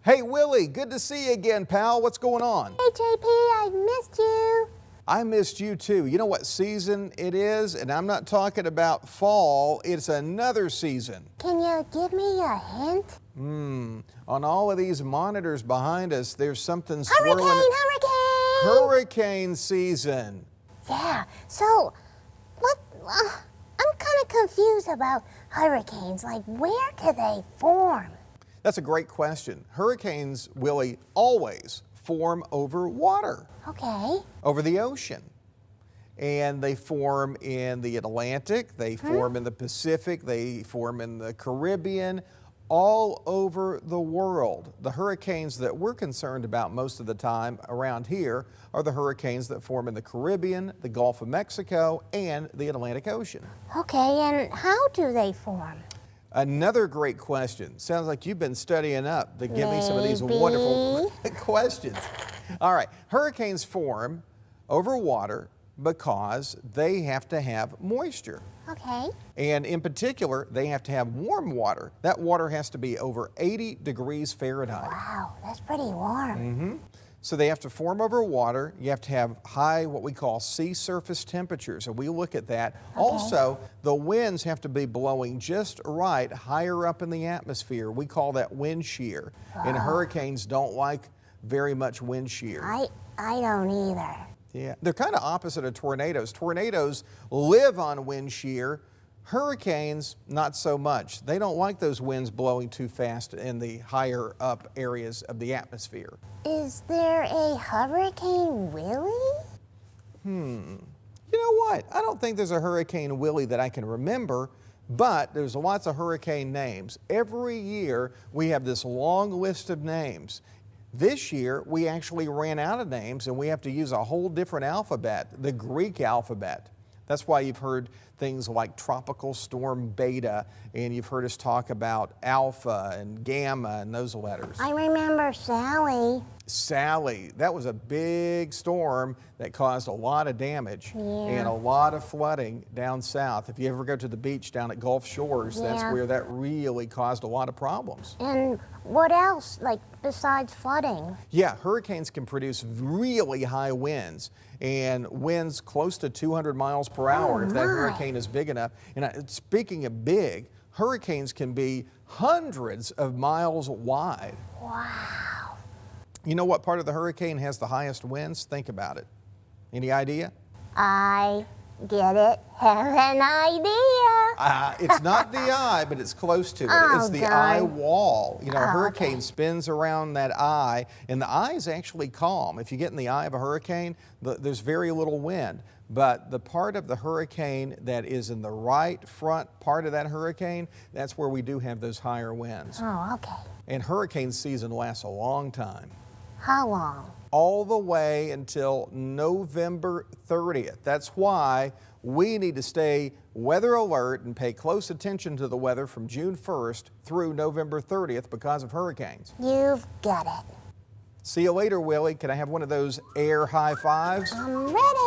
Hey, Willie, good to see you again, pal. What's going on? Hey, JP, I missed you. I missed you too. You know what season it is? And I'm not talking about fall. It's another season. Can you give me a hint? On all of these monitors behind us, there's something swirling. Hurricane! Hurricane season. Yeah, so what? I'm kind of confused about hurricanes. Like, where do they form? That's a great question. Hurricanes, Willie, always form over water. Okay. Over the ocean. And they form in the Atlantic, they form in the Pacific, they form in the Caribbean, all over the world. The hurricanes that we're concerned about most of the time around here are the hurricanes that form in the Caribbean, the Gulf of Mexico, and the Atlantic Ocean. Okay, and how do they form? Another great question. Sounds like you've been studying up to give me some of these wonderful questions. All right, hurricanes form over water because they have to have moisture. Okay. And in particular, they have to have warm water. That water has to be over 80 degrees Fahrenheit. Wow, that's pretty warm. So they have to form over water. You have to have high, what we call sea surface temperatures, and we look at that. Okay. Also, the winds have to be blowing just right higher up in the atmosphere. We call that wind shear. And hurricanes don't like very much wind shear. I don't either. Yeah, they're kind of opposite of tornadoes. Tornadoes live on wind shear. Hurricanes, not so much. They don't like those winds blowing too fast in the higher up areas of the atmosphere. Is there a Hurricane Willy? You know what? I don't think there's a Hurricane Willie that I can remember, but there's lots of hurricane names. Every year we have this long list of names. This year we actually ran out of names and we have to use a whole different alphabet, the Greek alphabet. That's why you've heard things like Tropical Storm Beta, and you've heard us talk about Alpha and Gamma and those letters. I remember Sally. Sally, that was a big storm that caused a lot of damage Yeah. and a lot of flooding down south. If you ever go to the beach down at Gulf Shores, that's Yeah. where that really caused a lot of problems. And what else, like, besides flooding? Yeah, hurricanes can produce really high winds and winds close to 200 miles per hour if that hurricane is big enough. And speaking of big, hurricanes can be hundreds of miles wide. Wow. You know what part of the hurricane has the highest winds? Think about it. Any idea? I get it. Have an idea. It's not the eye, but it's close to it. Oh, It's the darn. eye wall. You know, a Oh, hurricane okay. spins around that eye, and the eye is actually calm. If you get in the eye of a hurricane, there's very little wind. But the part of the hurricane that is in the right front part of that hurricane, that's where we do have those higher winds. Oh, okay. And hurricane season lasts a long time. How long? All the way until November 30th. That's why we need to stay weather alert and pay close attention to the weather from June 1st through November 30th because of hurricanes. You've got it. See you later, Willie. Can I have one of those air high fives? I'm ready.